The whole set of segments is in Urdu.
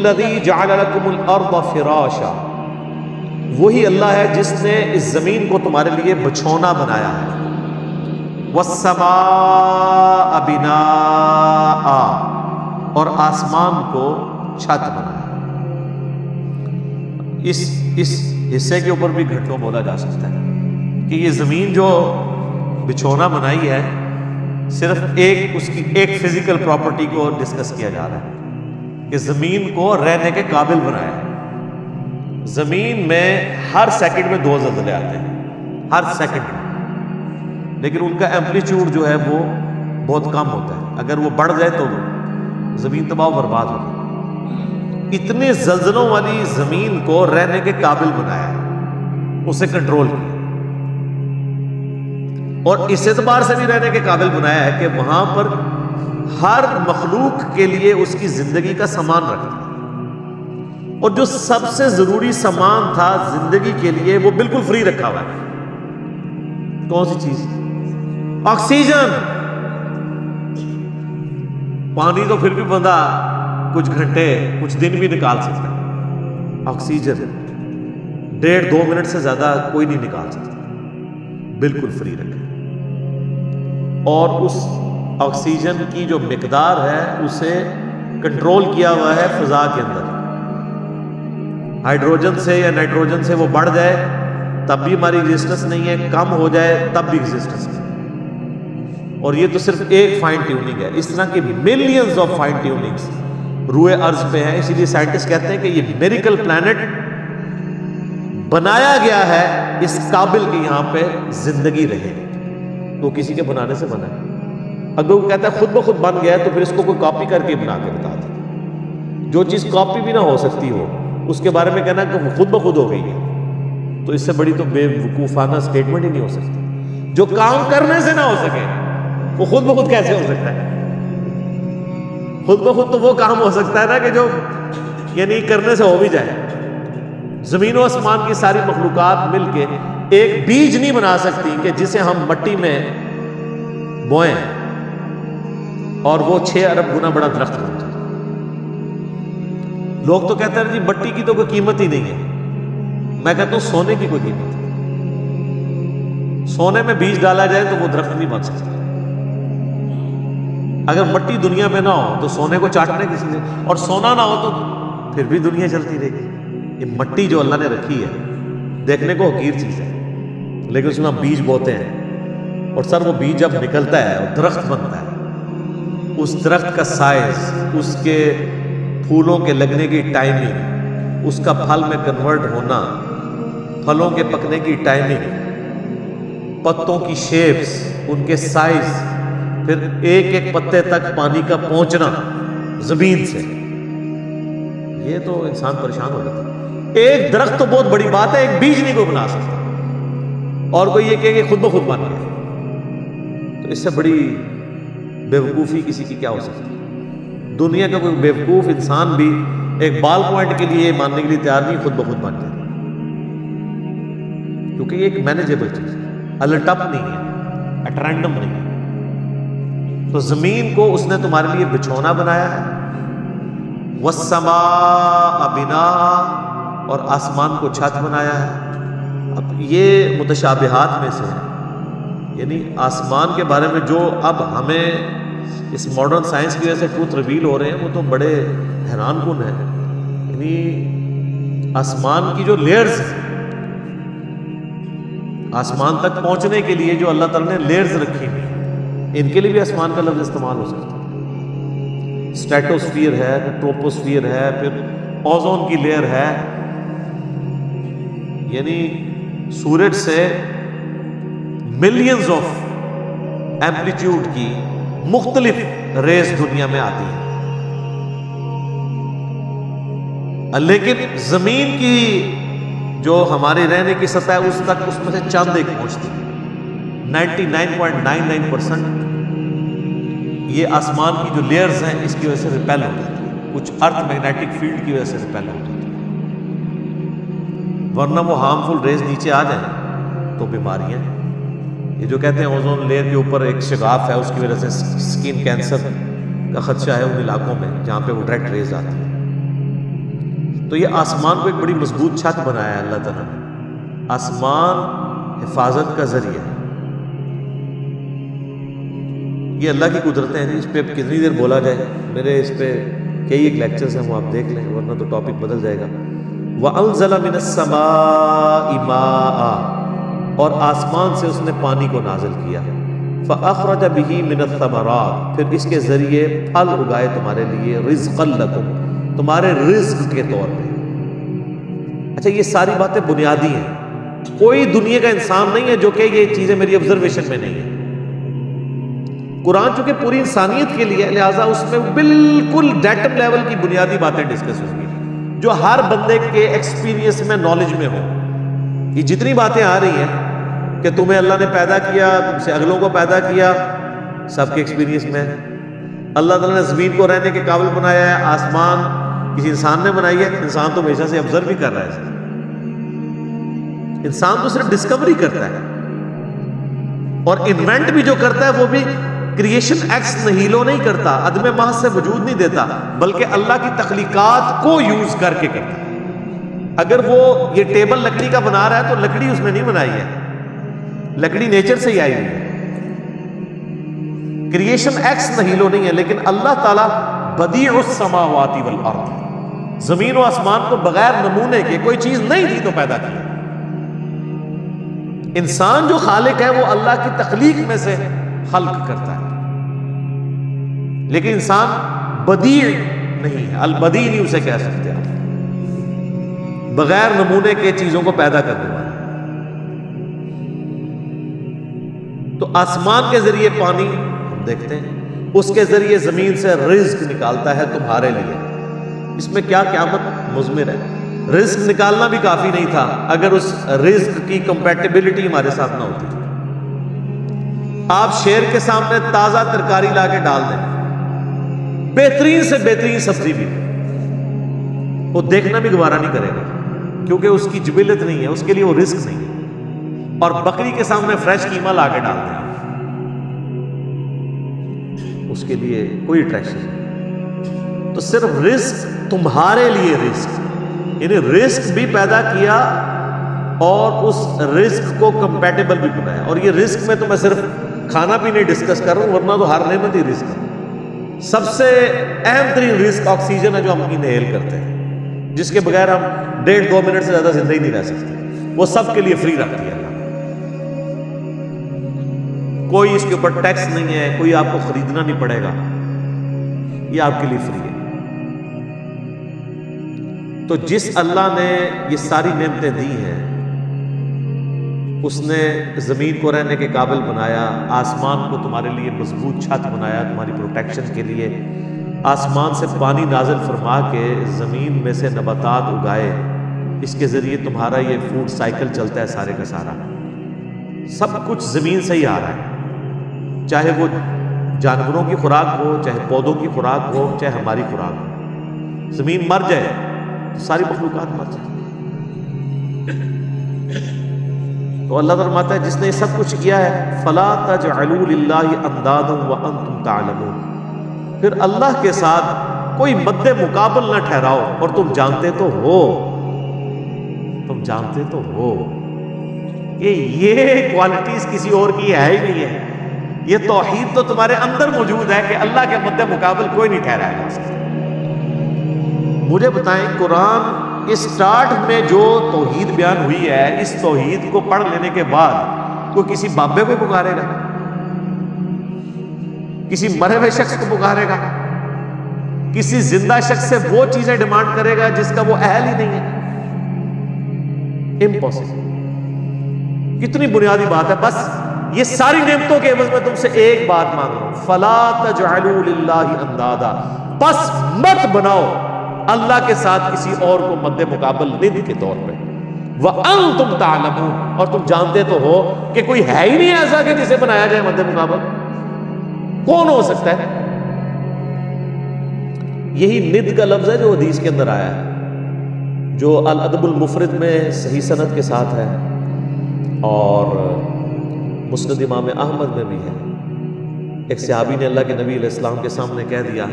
الذی جعل لکم الارض فراشا، وہی اللہ ہے جس نے اس زمین کو تمہارے لیے بچھونا بنایا ہے، والسماء بناء، اور آسمان کو چھت بنایا۔ اس حصے کے اوپر بھی گھنٹوں بولا جا سکتا ہے کہ یہ زمین جو بچھونا بنائی ہے، صرف اس کی ایک فزیکل پراپرٹی کو ڈسکس کیا جا رہا ہے کہ زمین کو رہنے کے قابل بنایا ہے۔ زمین میں ہر سیکنڈ میں 2 زلزلے آتے ہیں، ہر سیکنڈ میں، لیکن ان کا ایمپلیٹیوڈ جو ہے وہ بہت کم ہوتا ہے۔ اگر وہ بڑھ جائے تو زمین تباہ و برباد ہوگی۔ اتنے زلزلوں والی زمین کو رہنے کے قابل بنایا ہے، اسے کنٹرول کیا، اور اس اعتبار سے بھی رہنے کے قابل بنایا ہے کہ وہاں پر ہر مخلوق کے لیے اس کی زندگی کا سامان رکھتا ہے، اور جو سب سے ضروری سامان تھا زندگی کے لیے وہ بالکل فری رکھا ہوا ہے۔ کون سی چیز؟ آکسیجن۔ پانی تو پھر بھی بندہ کچھ گھنٹے کچھ دن بھی نکال سکتا ہے، آکسیجن 1.5-2 منٹ سے زیادہ کوئی نہیں نکال سکتا، بالکل فری رکھے۔ اور اس آکسیجن کی جو مقدار ہے اسے کنٹرول کیا ہوا ہے فضا کے اندر۔ ہائیڈروجن سے یا نائٹروجن سے وہ بڑھ جائے تب بھی ہماری ایگزسٹنس نہیں ہے، کم ہو جائے تب بھی ایگزسٹنس نہیں۔ اور یہ تو صرف ایک فائن ٹیوننگ ہے، اس طرح کی ملینز آف فائن ٹیوننگز روئے ارض پہ ہیں۔ اسی لیے سائنٹسٹ کہتے ہیں کہ یہ میریکل پلانٹ بنایا گیا ہے اس قابل کہ یہاں پہ زندگی رہے، تو کسی کے بنانے سے بنا ہے۔ اگر وہ کہتا ہے خود بخود بن گیا ہے تو پھر اس کو کوئی کاپی کر کے بنا کے بتا دے۔ جو چیز کاپی بھی نہ ہو سکتی ہو اس کے بارے میں کہنا کہ وہ خود بخود ہو گئی ہے، تو اس سے بڑی تو بے وقوفانہ اسٹیٹمنٹ ہی نہیں ہو سکتی۔ جو کام کرنے سے نہ ہو سکے وہ خود بخود کیسے ہو سکتا ہے؟ خود بخود تو وہ کام ہو سکتا ہے نا کہ جو یعنی کرنے سے ہو بھی جائے۔ زمین و آسمان کی ساری مخلوقات مل کے ایک بیج نہیں بنا سکتی کہ جسے ہم مٹی میں بوئیں اور وہ 6 ارب گنا بڑا درخت بن جائے۔ لوگ تو کہتے ہیں جی مٹی کی تو کوئی قیمت ہی نہیں ہے، میں کہتا ہوں سونے کی کوئی قیمت ہے۔ سونے میں بیج ڈالا جائے تو وہ درخت نہیں بن سکتا۔ اگر مٹی دنیا میں نہ ہو تو سونے کو چاٹنے کسی سے، اور سونا نہ ہو تو پھر بھی دنیا چلتی رہے گی۔ یہ مٹی جو اللہ نے رکھی ہے دیکھنے کو حقیر چیز ہے، لیکن اس میں ہم بیج بوتے ہیں، اور سر وہ بیج جب نکلتا ہے اور درخت بنتا ہے، اس درخت کا سائز، اس کے پھولوں کے لگنے کی ٹائمنگ، اس کا پھل میں کنورٹ ہونا، پھلوں کے پکنے کی ٹائمنگ، پتوں کی شیپس، ان کے سائز، پھر ایک ایک پتے تک پانی کا پہنچنا زمین سے، یہ تو انسان پریشان ہو جاتا ہے۔ ایک درخت تو بہت بڑی بات ہے، ایک بیج نہیں کوئی بنا سکتا، اور کوئی یہ کہ خود بخود بن گیا، تو اس سے بڑی بے وقوفی کسی کی کیا ہو سکتی ہے؟ دنیا کا کوئی بے وقوف انسان بھی ایک بال پوائنٹ کے لیے ماننے کے لیے تیار نہیں خود بخود بن جائے، کیونکہ یہ ایک مینیجیبل چیز ہے، الٹپ نہیں ہے، ایٹ رینڈم نہیں ہے۔ تو زمین کو اس نے تمہارے لیے بچھونا بنایا ہے، والسماء بناء، اور آسمان کو چھت بنایا ہے۔ اب یہ متشابہات میں سے ہے، یعنی آسمان کے بارے میں جو اب ہمیں اس ماڈرن سائنس کی وجہ سے ٹروتھ ریویل ہو رہے ہیں وہ تو بڑے حیران کن ہیں۔ یعنی آسمان کی جو لیئرز ہیں، آسمان تک پہنچنے کے لیے جو اللہ تعالیٰ نے لیئرز رکھی ہوئی، ان کے لیے بھی آسمان کا لفظ استعمال ہو سکتا ہے۔ اسٹریٹوسفیئر ہے، ٹروپوسفیئر ہے، پھر اوزون کی لیئر ہے، یعنی سورج سے ملینز آف ایمپلیٹیوڈ کی مختلف ریز دنیا میں آتی ہیں، لیکن زمین کی جو ہماری رہنے کی سطح ہے اس تک اس میں سے چاند ایک پہنچتی ہے۔ 99.99% یہ آسمان کی جو لیئرز ہیں اس کی وجہ سے ریپیل ہو جاتی ہے، کچھ ارتھ میگنیٹک فیلڈ کی وجہ سے ریپیل ہو جاتی ہے، ورنہ وہ ہارمفل ریز نیچے آ جائیں تو بیماریاں ہیں۔ یہ جو کہتے ہیں اوزون لیئر کے اوپر ایک شگاف ہے، اس کی وجہ سے سکن کینسر کا خدشہ ہے ان علاقوں میں جہاں پہ وہ ڈائریکٹ ریز آتی ہے۔ تو یہ آسمان کو ایک بڑی مضبوط چھت بنایا ہے اللہ تعالیٰ نے. آسمان حفاظت کا ذریعہ ہے. یہ اللہ کی قدرتیں ہیں. اس پہ کتنی دیر بولا جائے. میرے اس پہ کئی ایک لیکچرز ہیں، وہ آپ دیکھ لیں، ورنہ تو ٹاپک بدل جائے گا. وَأَنزَلَ مِنَ السَّمَاءِ مَاءً، اور آسمان سے اس نے پانی کو نازل کیا. فَأَخْرَجَ بِهِ مِنَ الثَّمَرَاتِ، پھر اس کے ذریعے پھل اگائے تمہارے لیے، رِزْقًا لَكُمْ، تمہارے رزق کے طور پہ. اچھا یہ ساری باتیں بنیادی ہیں. کوئی دنیا کا انسان نہیں ہے جو کہ یہ چیزیں میری آبزرویشن میں نہیں ہیں. قرآن چونکہ پوری انسانیت کے لیے ہے، لہٰذا اس میں بالکل ڈیٹم لیول کی بنیادی باتیں ڈسکس ہوں گی جو ہر بندے کے ایکسپیرینس میں، نالج میں ہو. یہ جتنی باتیں آ رہی ہیں کہ تمہیں اللہ نے پیدا کیا، تم سے اگلوں کو پیدا کیا، سب کے ایکسپیرینس میں ہے. اللہ تعالیٰ نے زمین کو رہنے کے قابل بنایا ہے، آسمان کسی انسان نے بنائی ہے. انسان تو ہمیشہ سے آبزرو بھی کر رہا ہے. انسان تو صرف ڈسکوری کرتا ہے، اور انوینٹ بھی جو کرتا ہے وہ بھی کریشن ایکس نہیلو نہیں کرتا، عدم محض سے وجود نہیں دیتا، بلکہ اللہ کی تخلیقات کو یوز کر کے کرتا ہے. اگر وہ یہ ٹیبل لکڑی کا بنا رہا ہے تو لکڑی اس نے نہیں بنائی ہے، لکڑی نیچر سے ہی آئی ہوئی ہے. کریشن ایکس نہیلو نہیں ہے. لیکن اللہ تعالیٰ بدیع السماوات والارض، زمین و آسمان کو بغیر نمونے کے، کوئی چیز نہیں تھی تو پیدا کیا. انسان جو خالق ہے وہ اللہ کی تخلیق میں سے خلق کرتا ہے، لیکن انسان بدیع نہیں ہے. البدیع نہیں اسے کہہ سکتے آپ، بغیر نمونے کے چیزوں کو پیدا کرنے والا. تو آسمان کے ذریعے پانی ہم دیکھتے ہیں، اس کے ذریعے زمین سے رزق نکالتا ہے تمہارے لیے. اس میں کیا قیامت مضمر ہے. رزق نکالنا بھی کافی نہیں تھا اگر اس رزق کی کمپیٹیبلٹی ہمارے ساتھ نہ ہوتی. آپ شیر کے سامنے تازہ ترکاری لا کے ڈال دیں، بہترین سے بہترین سبزی بھی، وہ دیکھنا بھی گوارا نہیں کرے گا، کیونکہ اس کی جبلت نہیں ہے، اس کے لیے وہ رزق نہیں ہے. اور بکری کے سامنے فریش قیمہ لا کے ڈال دیں، اس کے لیے کوئی اٹریکشن نہیں. تو صرف رزق تمہارے لیے، رزق یعنی رزق بھی پیدا کیا اور اس رزق کو کمپیٹیبل بھی بنایا. اور یہ رزق میں تو میں صرف کھانا بھی نہیں ڈسکس کر رہا ہوں، ورنہ تو ہر نعمت ہی رزق ہے. سب سے اہم ترین رزق آکسیجن ہے جو ہم انہیل کرتے ہیں، جس کے بغیر ہم 1.5-2 منٹ سے زیادہ زندہ ہی نہیں رہ سکتے. وہ سب کے لیے فری رکھ دیا اللہ. کوئی اس کے اوپر ٹیکس نہیں ہے، کوئی آپ کو خریدنا نہیں پڑے گا، یہ آپ کے لیے فری ہے. تو جس اللہ نے یہ ساری نعمتیں دی ہیں، اس نے زمین کو رہنے کے قابل بنایا، آسمان کو تمہارے لیے مضبوط چھت بنایا تمہاری پروٹیکشن کے لیے، آسمان سے پانی نازل فرما کے زمین میں سے نباتات اگائے، اس کے ذریعے تمہارا یہ فوڈ سائیکل چلتا ہے سارے کا سارا. سب کچھ زمین سے ہی آ رہا ہے، چاہے وہ جانوروں کی خوراک ہو، چاہے پودوں کی خوراک ہو، چاہے ہماری خوراک ہو. زمین مر جائے تو ساری مخلوقات مر جائے. تو اللہ فرماتا ہے جس نے سب کچھ کیا ہے، فَلَا تَجْعَلُوا لِلَّهِ أَنْدَادًا وَأَنْتُمْ تَعْلَمُونَ، پھر اللہ کے ساتھ کوئی مد مقابل نہ ٹھہراؤ اور تم جانتے تو ہو، تم جانتے تو ہو کہ یہ کوالٹیز کسی اور کی ہے ہی نہیں ہے. یہ توحید تو تمہارے اندر موجود ہے کہ اللہ کے مد مقابل کوئی نہیں ٹھہرایا جا سکتا. مجھے بتائیں قرآن اسٹارٹ میں جو توحید بیان ہوئی ہے، اس توحید کو پڑھ لینے کے بعد کوئی کسی بابے کو پکارے گا، کسی مرے ہوئے شخص کو پکارے گا، کسی زندہ شخص سے وہ چیزیں ڈیمانڈ کرے گا جس کا وہ اہل ہی نہیں ہے؟ امپاسبل. کتنی بنیادی بات ہے. بس یہ ساری نعمتوں کے عوض میں تم سے ایک بات مانگ رہا ہوں، فَلَا تَجْعَلُوا لِلَّهِ أَنْدَادًا، بس مت بناؤ اللہ کے ساتھ کسی اور کو مد مقابل ند کے طور پہ. وَأَنْتُمْ تَعْلَمُونَ، اور تم جانتے تو ہو کہ کوئی ہے ہی نہیں ایسا کہ جسے بنایا جائے مد مقابل. کون ہو سکتا ہے؟ یہی ند کا لفظ ہے جو حدیث کے اندر آیا ہے، جو الادب المفرد میں صحیح سند کے ساتھ ہے اور مسند امام احمد میں بھی ہے. ایک صحابی نے اللہ کے نبی علیہ السلام کے سامنے کہہ دیا،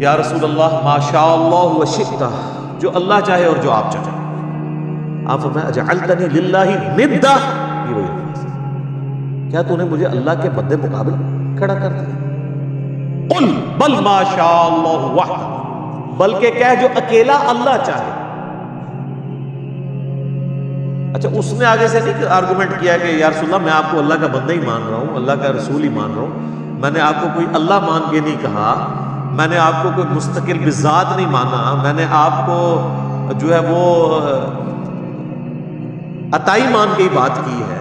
یا رسول اللہ ما شاء اللہ و شئت، جو اللہ چاہے اور جو آپ چاہے. آپ فرمائیں اجعلتنی للہ ندا، یہ وہی الفاظ، کیا تو نے مجھے اللہ کے مد مقابل کھڑا کر دیا؟ قل بل ما شاء اللہ وحدہ، بلکہ کہہ جو اکیلا اللہ چاہے. اچھا اس نے آگے سے نہیں آرگومنٹ کیا کہ یا رسول اللہ میں آپ کو اللہ کا بندہ ہی مان رہا ہوں، اللہ کا رسول ہی مان رہا ہوں، میں نے آپ کو کوئی اللہ مان کے نہیں کہا، میں نے آپ کو کوئی مستقل بذات نہیں مانا، میں نے آپ کو جو ہے وہ عطائی مان کے ہی بات کی ہے،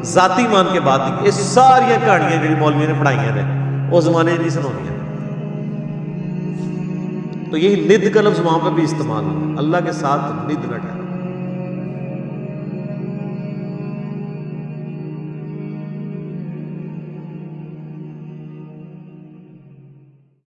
ذاتی مان کے بات کی. یہ ساری کہانیاں جی مولوی نے پڑھائی ہیں اس زمانے نہیں سنونی ہیں. تو یہی ند کا لفظ وہاں پہ بھی استعمال ہوا، اللہ کے ساتھ ند نہ ٹھہرا.